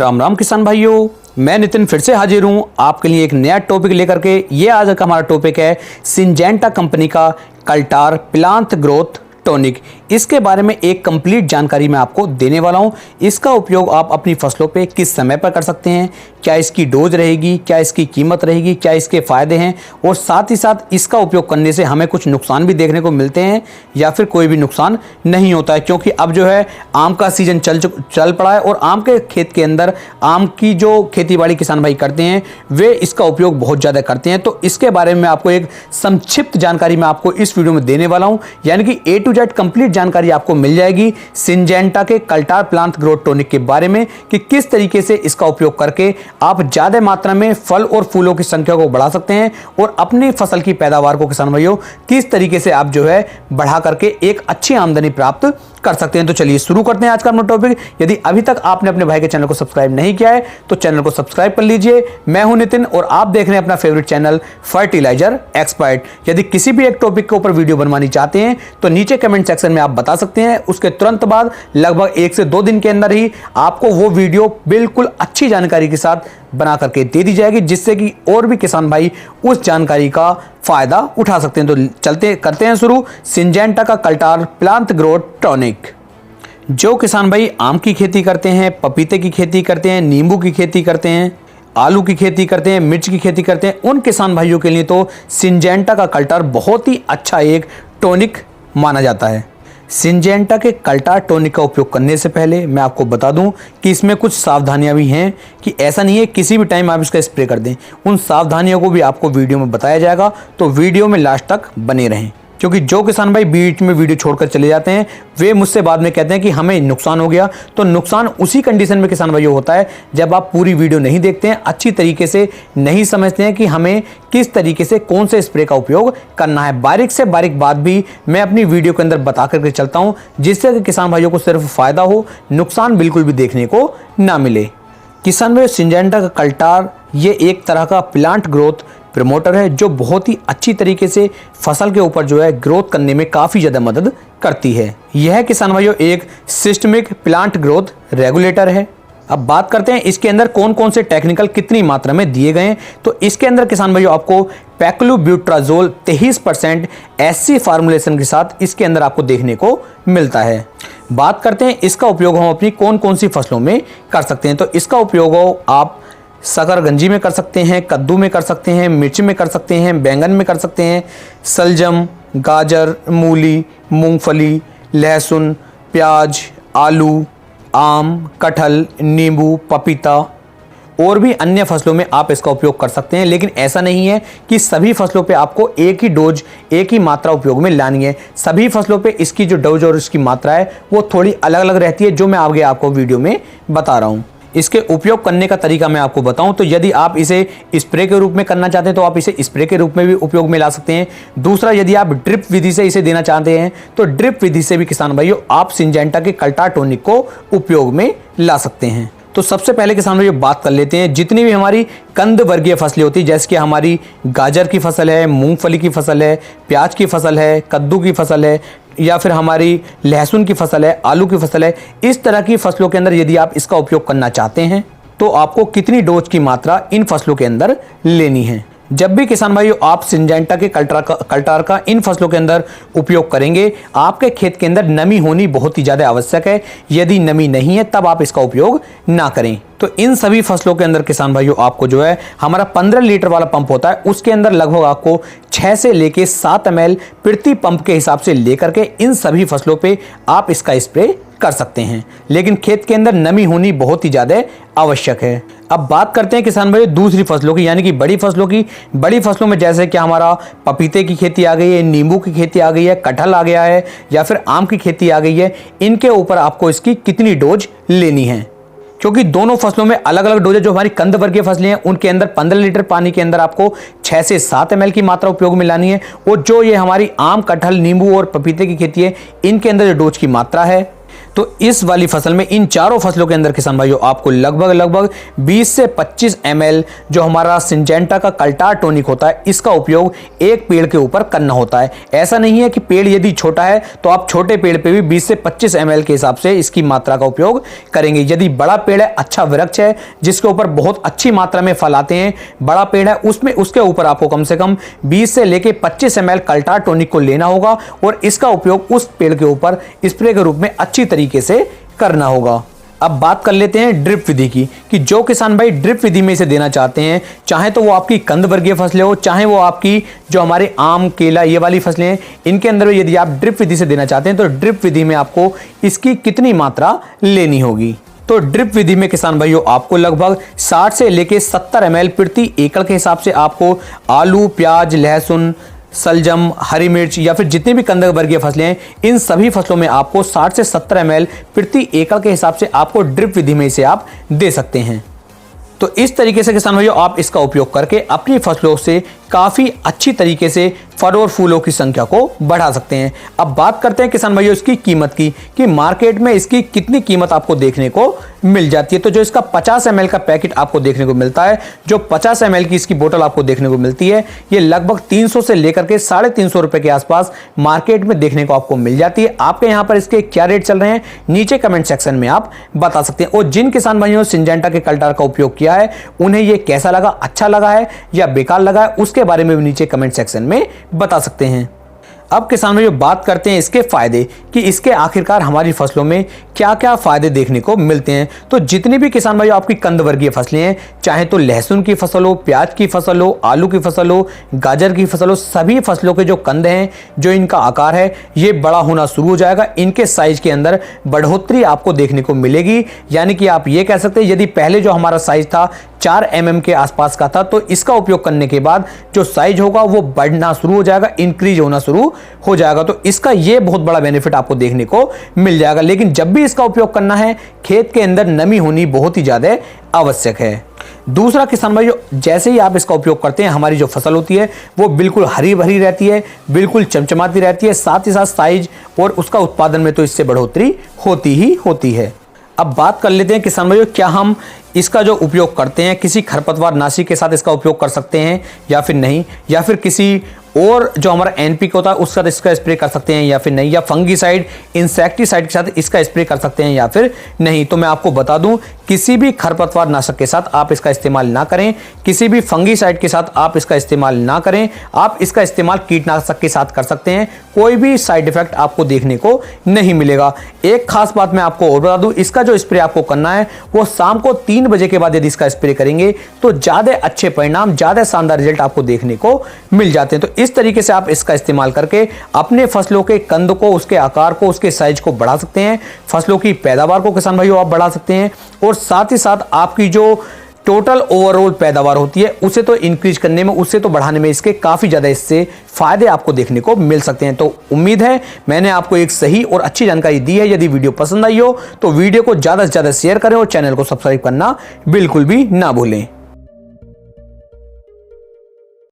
राम राम किसान भाइयों, मैं नितिन फिर से हाजिर हूं आपके लिए एक नया टॉपिक लेकर के। ये आज का हमारा टॉपिक है सिंजेंटा कंपनी का कल्टार प्लांट ग्रोथ टॉनिक। इसके बारे में एक कंप्लीट जानकारी मैं आपको देने वाला हूं। इसका उपयोग आप अपनी फसलों पे किस समय पर कर सकते हैं, क्या इसकी डोज रहेगी, क्या इसकी कीमत रहेगी, क्या इसके फायदे हैं और साथ ही साथ इसका उपयोग करने से हमें कुछ नुकसान भी देखने को मिलते हैं या फिर कोई भी नुकसान नहीं होता है। क्योंकि अब जो है आम का सीजन चल पड़ा है और आम के खेत के अंदर आम की जो खेती बाड़ी किसान भाई करते हैं वे इसका उपयोग बहुत ज़्यादा करते हैं। तो इसके बारे में आपको एक संक्षिप्त जानकारी मैं आपको इस वीडियो में देने वाला हूं, यानी कि A to Z कंप्लीट जानकारी आपको मिल जाएगी सिंजेंटा के कल्टार प्लांट ग्रोथ टॉनिक के बारे में कि किस तरीके से इसका उपयोग करके आप ज्यादा मात्रा में फल और फूलों की संख्या को बढ़ा सकते हैं और अपनी फसल की पैदावार को किसान भाइयों किस तरीके से आप जो है बढ़ा करके एक अच्छी आमदनी प्राप्त कर सकते हैं। तो चलिए शुरू करते हैं आज का अपना टॉपिक। यदि अभी तक आपने अपने भाई के चैनल को सब्सक्राइब नहीं किया है तो चैनल को सब्सक्राइब कर लीजिए। मैं हूं नितिन और आप देख रहे हैं अपना फेवरेट चैनल फर्टिलाइजर एक्सपर्ट। यदि किसी भी एक टॉपिक के ऊपर वीडियो बनवानी चाहते हैं तो नीचे कमेंट सेक्शन में आप बता सकते हैं। उसके तुरंत बाद लगभग 1 से 2 दिन के अंदर ही आपको वो वीडियो बिल्कुल अच्छी जानकारी के साथ बना करके दे दी जाएगी, जिससे कि और भी किसान भाई उस जानकारी का फायदा उठा सकते हैं। तो करते हैं शुरू सिंजेंटा का कल्टार प्लांट ग्रोथ टॉनिक। जो किसान भाई आम की खेती करते हैं, पपीते की खेती करते हैं, नींबू की खेती करते हैं, आलू की खेती करते हैं, मिर्च की खेती करते हैं, उन किसान भाइयों के लिए तो सिंजेंटा का कल्टार बहुत ही अच्छा एक टॉनिक माना जाता है। सिंजेंटा के कल्टार टॉनिक का उपयोग करने से पहले मैं आपको बता दूं कि इसमें कुछ सावधानियां भी हैं कि ऐसा नहीं है किसी भी टाइम आप इसका स्प्रे कर दें। उन सावधानियों को भी आपको वीडियो में बताया जाएगा, तो वीडियो में लास्ट तक बने रहें। क्योंकि जो किसान भाई बीच में वीडियो छोड़कर चले जाते हैं वे मुझसे बाद में कहते हैं कि हमें नुकसान हो गया। तो नुकसान उसी कंडीशन में किसान भाइयों होता है जब आप पूरी वीडियो नहीं देखते हैं, अच्छी तरीके से नहीं समझते हैं कि हमें किस तरीके से कौन से स्प्रे का उपयोग करना है। बारीक से बारीक बात भी मैं अपनी वीडियो के अंदर बता करके चलता हूँ, जिससे कि किसान भाइयों को सिर्फ फायदा हो, नुकसान बिल्कुल भी देखने को ना मिले। किसान भाई सिंजेंटा का कल्टार ये एक तरह का प्लांट ग्रोथ प्रमोटर है जो बहुत ही अच्छी तरीके से फसल के ऊपर जो है ग्रोथ करने में काफ़ी ज़्यादा मदद करती है। यह किसान भाइयों एक सिस्टमिक प्लांट ग्रोथ रेगुलेटर है। अब बात करते हैं इसके अंदर कौन कौन से टेक्निकल कितनी मात्रा में दिए गए हैं। तो इसके अंदर किसान भाइयों आपको पैक्लोब्यूट्राजोल 23% SC फार्मूलेशन के साथ इसके अंदर आपको देखने को मिलता है। बात करते हैं इसका उपयोग हम अपनी कौन कौन सी फसलों में कर सकते हैं। तो इसका उपयोग आप शकरकंजी में कर सकते हैं, कद्दू में कर सकते हैं, मिर्च में कर सकते हैं, बैंगन में कर सकते हैं, सलजम, गाजर, मूली, मूंगफली, लहसुन, प्याज, आलू, आम, कटहल, नींबू, पपीता और भी अन्य फसलों में आप इसका उपयोग कर सकते हैं। लेकिन ऐसा नहीं है कि सभी फसलों पे आपको एक ही डोज, एक ही मात्रा उपयोग में लानी है। सभी फसलों पे इसकी जो डोज और इसकी मात्रा है वो थोड़ी अलग अलग रहती है, जो मैं आगे आपको वीडियो में बता रहा हूँ। इसके उपयोग करने का तरीका मैं आपको बताऊं तो यदि आप इसे स्प्रे के रूप में करना चाहते हैं तो आप इसे स्प्रे के रूप में भी उपयोग में ला सकते हैं। दूसरा, यदि आप ड्रिप विधि से इसे देना चाहते हैं तो ड्रिप विधि से भी किसान भाइयों आप सिंजेंटा के कल्टार टॉनिक को उपयोग में ला सकते हैं। तो सबसे पहले किसान भाइयों बात कर लेते हैं जितनी भी हमारी कंद वर्गीय फसलें होती है, जैसे कि हमारी गाजर की फसल है, मूंगफली की फसल है, प्याज की फसल है, कद्दू की फसल है या फिर हमारी लहसुन की फसल है, आलू की फसल है। इस तरह की फसलों के अंदर यदि आप इसका उपयोग करना चाहते हैं तो आपको कितनी डोज की मात्रा इन फसलों के अंदर लेनी है। जब भी किसान भाइयों आप सिंजेंटा के कल्टार का इन फसलों के अंदर उपयोग करेंगे, आपके खेत के अंदर नमी होनी बहुत ही ज़्यादा आवश्यक है। यदि नमी नहीं है तब आप इसका उपयोग ना करें। तो इन सभी फसलों के अंदर किसान भाइयों आपको जो है हमारा 15 लीटर वाला पंप होता है, उसके अंदर लगभग आपको 6 से लेके 7 ml प्रति पंप के हिसाब से लेकर के इन सभी फसलों पे आप इसका स्प्रे कर सकते हैं। लेकिन खेत के अंदर नमी होनी बहुत ही ज़्यादा आवश्यक है। अब बात करते हैं किसान भाई दूसरी फसलों की, यानी कि बड़ी फसलों की। बड़ी फसलों में जैसे कि हमारा पपीते की खेती आ गई है, नींबू की खेती आ गई है, कटहल आ गया है या फिर आम की खेती आ गई है, इनके ऊपर आपको इसकी कितनी डोज लेनी है। क्योंकि दोनों फसलों में अलग अलग डोज है। जो हमारी कंद वर्गीय फसलें हैं उनके अंदर 15 लीटर पानी के अंदर आपको 6 से 7 ml की मात्रा उपयोग में लानी है, और जो ये हमारी आम, कटहल, नींबू और पपीते की खेती है इनके अंदर जो डोज की मात्रा है तो इस वाली फसल में, इन चारों फसलों के अंदर किसान भाइयों आपको लगभग 20 से 25 ml जो हमारा सिंजेंटा का कल्टार टॉनिक होता है, इसका उपयोग एक पेड़ के ऊपर करना होता है। ऐसा नहीं है कि पेड़ यदि छोटा है तो आप छोटे पेड़ पे भी 20 से 25 ml के हिसाब से इसकी मात्रा का उपयोग करेंगे। यदि बड़ा पेड़ है, अच्छा वृक्ष है जिसके ऊपर बहुत अच्छी मात्रा में फल आते हैं, बड़ा पेड़ है, उसमें उसके ऊपर आपको कम से कम 20 से लेके 25 ml कल्टार टॉनिक को लेना होगा और इसका उपयोग उस पेड़ के ऊपर स्प्रे के रूप में अच्छी तरीके से करना होगा। अब बात कर लेते हैं ड्रिप विधि की, कि जो किसान भाई ड्रिप विधि में इसे देना चाहते हैं, चाहे तो वो आपकी कंद वर्गीय फसलें हो, चाहे वो आपकी जो हमारे आम केला ये वाली फसलें हैं, इनके अंदर यदि आप ड्रिप विधि से देना चाहते हैं तो ड्रिप विधि में आपको इसकी कितनी मात्रा लेनी होगी। तो ड्रिप विधि में किसान भाइयों आपको लगभग 60 से लेके 70 ml प्रति एकड़ के हिसाब से आपको आलू, प्याज, लहसुन, सलजम, हरी मिर्च या फिर जितनी भी कंद वर्गीय फसलें हैं, इन सभी फसलों में आपको 60 से 70 ml प्रति एकड़ के हिसाब से आपको ड्रिप विधि में इसे आप दे सकते हैं। तो इस तरीके से किसान भाइयों आप इसका उपयोग करके अपनी फसलों से काफ़ी अच्छी तरीके से फल और फूलों की संख्या को बढ़ा सकते हैं। अब बात करते हैं किसान भाइयों इसकी कीमत की, कि मार्केट में इसकी कितनी कीमत आपको देखने को मिल जाती है। तो जो इसका 50 ml का पैकेट आपको देखने को मिलता है, जो 50 ml की इसकी बोतल आपको देखने को मिलती है, ये लगभग 300 से लेकर के 350 रुपए के आसपास मार्केट में देखने को आपको मिल जाती है। आपके यहाँ पर इसके क्या रेट चल रहे हैं नीचे कमेंट सेक्शन में आप बता सकते हैं। और जिन किसान भाइयों ने सिंजेंटा के कल्टार का उपयोग किया है, उन्हें ये कैसा लगा, अच्छा लगा है या बेकार लगा है, उसके बारे में भी नीचे कमेंट सेक्शन में बता सकते हैं। अब किसान भाइयों बात करते हैं इसके फायदे, कि इसके आखिरकार हमारी फसलों में क्या क्या फायदे देखने को मिलते हैं। तो जितनी भी किसान भाइयों आपकी कंद वर्गीय फसलें हैं, चाहे तो लहसुन की फसल हो, प्याज की फसल हो, आलू की फसल हो, गाजर की फसल हो, सभी फसलों के जो कंद हैं, जो इनका आकार है, ये बड़ा होना शुरू हो जाएगा। इनके साइज के अंदर बढ़ोतरी आपको देखने को मिलेगी। यानी कि आप ये कह सकते हैं, यदि पहले जो हमारा साइज था 4 mm के आसपास का था, तो इसका उपयोग करने के बाद जो साइज होगा वो बढ़ना शुरू हो जाएगा, इंक्रीज होना शुरू हो जाएगा। तो इसका ये बहुत बड़ा बेनिफिट आपको देखने को मिल जाएगा। लेकिन जब भी इसका उपयोग करना है, खेत के अंदर नमी होनी बहुत ही ज्यादा आवश्यक है। दूसरा किसान भाइयों, जैसे ही आप इसका उपयोग करते हैं, हमारी जो फसल होती है वो बिल्कुल हरी भरी रहती है, बिल्कुल चमचमाती रहती है, साथ ही साथ साइज और उसका उत्पादन में तो इससे बढ़ोतरी होती ही होती है। अब बात कर लेते हैं किसान भाइयों, क्या हम इसका जो उपयोग करते हैं किसी खरपतवार नाशी के साथ इसका उपयोग कर सकते हैं या फिर नहीं, या फिर किसी और जो हमारा एनपीके होता है उसका इसका स्प्रे कर सकते हैं या फिर नहीं, या फंगीसाइड, इंसेक्टिसाइड के साथ इसका स्प्रे कर सकते हैं या फिर नहीं। तो मैं आपको बता दूं, किसी भी खरपतवार नाशक के साथ आप इसका इस्तेमाल ना करें, किसी भी फंगीसाइड के साथ आप इसका इस्तेमाल ना करें। आप इसका इस्तेमाल कीटनाशक के साथ कर सकते हैं, कोई भी साइड इफेक्ट आपको देखने को नहीं मिलेगा। एक खास बात मैं आपको और बता दूं, इसका जो स्प्रे आपको करना है वो शाम को 3 बजे के बाद यदि इसका स्प्रे करेंगे तो ज्यादा अच्छे परिणाम, ज्यादा शानदार रिजल्ट आपको देखने को मिल जाते हैं। तो इस तरीके से आप इसका इस्तेमाल करके अपने फसलों के कंद को, उसके आकार को, उसके साइज को बढ़ा सकते हैं, फसलों की पैदावार को किसान भाइयों आप बढ़ा सकते हैं, और साथ ही साथ आपकी जो टोटल ओवरऑल पैदावार होती है उसे तो इंक्रीज करने में, उसे तो बढ़ाने में इसके काफी ज्यादा इससे फायदे आपको देखने को मिल सकते हैं। तो उम्मीद है मैंने आपको एक सही और अच्छी जानकारी दी है। यदि वीडियो पसंद आई हो तो वीडियो को ज्यादा से ज्यादा शेयर करें और चैनल को सब्सक्राइब करना बिल्कुल भी ना भूलें।